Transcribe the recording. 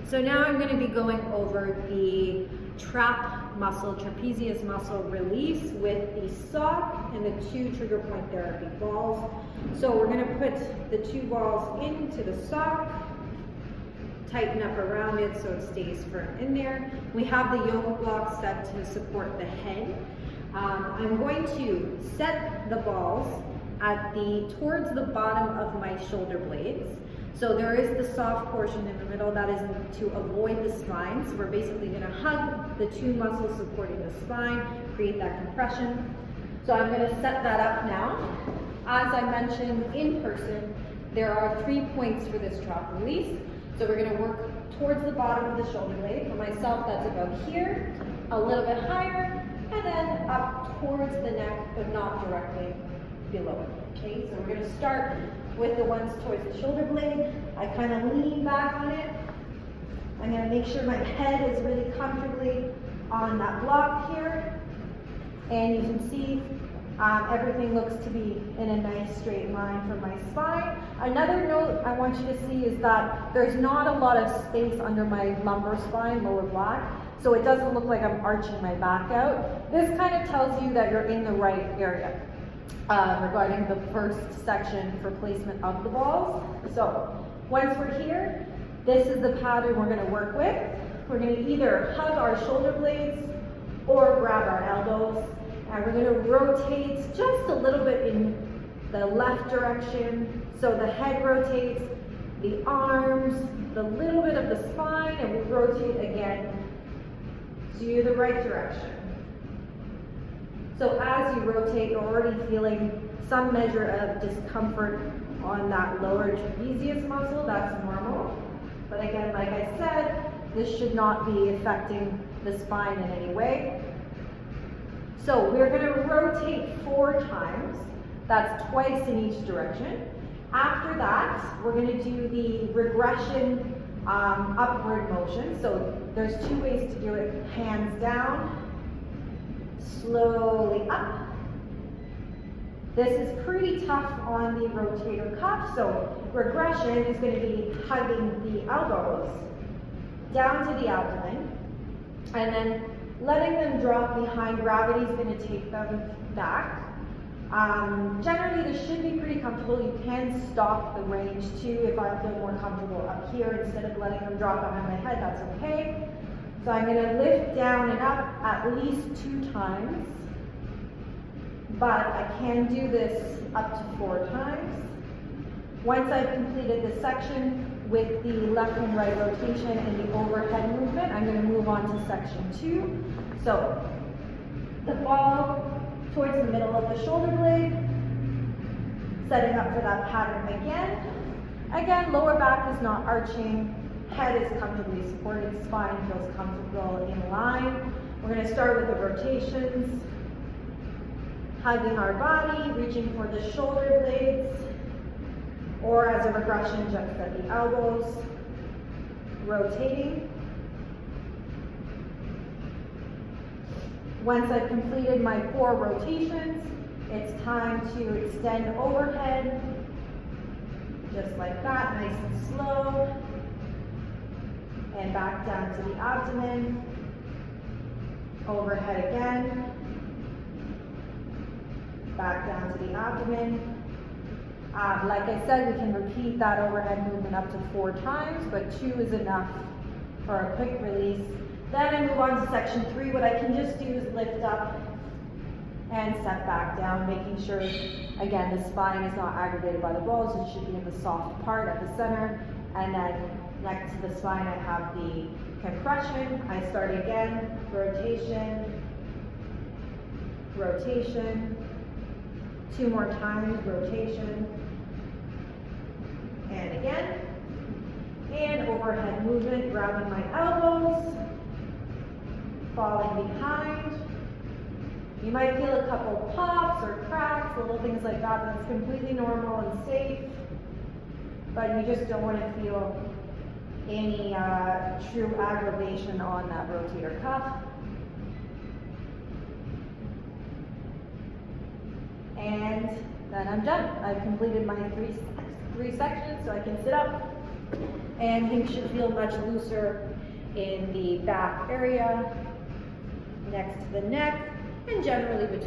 So now I'm going to be going over the trap muscle, trapezius muscle release with the sock and the 2 trigger point therapy balls. So we're going to put the 2 balls into the sock, tighten up around it so it stays firm in there. We have the yoke block set to support the head. I'm going to set the balls towards the bottom of my shoulder blades. So there is the soft portion in the middle that is to avoid the spine. So we're basically going to hug the 2 muscles supporting the spine, create that compression. So I'm going to set that up now. As I mentioned in person, there are 3 points for this trap release. So we're going to work towards the bottom of the shoulder blade. For myself, that's about here, a little bit higher, and then up towards the neck, but not directly below it. Okay, so we're going to start with the ones towards the shoulder blade. I kind of lean back on it. I'm going to make sure my head is really comfortably on that block here. And you can see everything looks to be in a nice straight line for my spine. Another note I want you to see is that there's not a lot of space under my lumbar spine, lower back, so it doesn't look like I'm arching my back out. This kind of tells you that you're in the right area. Regarding the first section for placement of the balls. So once we're here, this is the pattern we're going to work with. We're going to either hug our shoulder blades or grab our elbows, and we're going to rotate just a little bit in the left direction. So the head rotates, the arms, the little bit of the spine, and we rotate again to the right direction. So as you rotate, you're already feeling some measure of discomfort on that lower trapezius muscle. That's normal. But again, like I said, this should not be affecting the spine in any way. So we're going to rotate 4 times. That's twice in each direction. After that, we're going to do the regression upward motion. So there's 2 ways to do it. Hands down, slowly up. This is pretty tough on the rotator cuff, so regression is going to be hugging the elbows down to the abdomen, and then letting them drop behind. Gravity is going to take them back. Generally, this should be pretty comfortable. You can stop the range too if I feel more comfortable up here instead of letting them drop behind my head. That's okay. So I'm going to lift down and up at least 2 times, but I can do this up to 4 times. Once I've completed this section with the left and right rotation and the overhead movement, I'm going to move on to section 2. So the ball towards the middle of the shoulder blade, setting up for that pattern again. Again, lower back is not arching. Head is comfortably supported, spine feels comfortable in line. We're going to start with the rotations, hugging our body, reaching for the shoulder blades, or as a regression, just at the elbows, rotating. Once I've completed my 4 rotations, it's time to extend overhead, just like that, nice and slow. And back down to the abdomen, overhead again, back down to the abdomen. Like I said, we can repeat that overhead movement up to 4 times, but 2 is enough for a quick release. Then I move on to section 3. What I can just do is lift up and step back down, making sure, again, the spine is not aggravated by the balls. It should be in the soft part at the center, and then next to the spine, I have the compression. I start again, rotation, rotation, 2 more times, rotation, and again, and overhead movement, grabbing my elbows, falling behind. You might feel a couple pops or cracks, little things like that. That's completely normal and safe, but you just don't want to feel any true aggravation on that rotator cuff. And then I'm done. I've completed my three sections, so I can sit up, And things should feel much looser in the back area, next to the neck, and generally between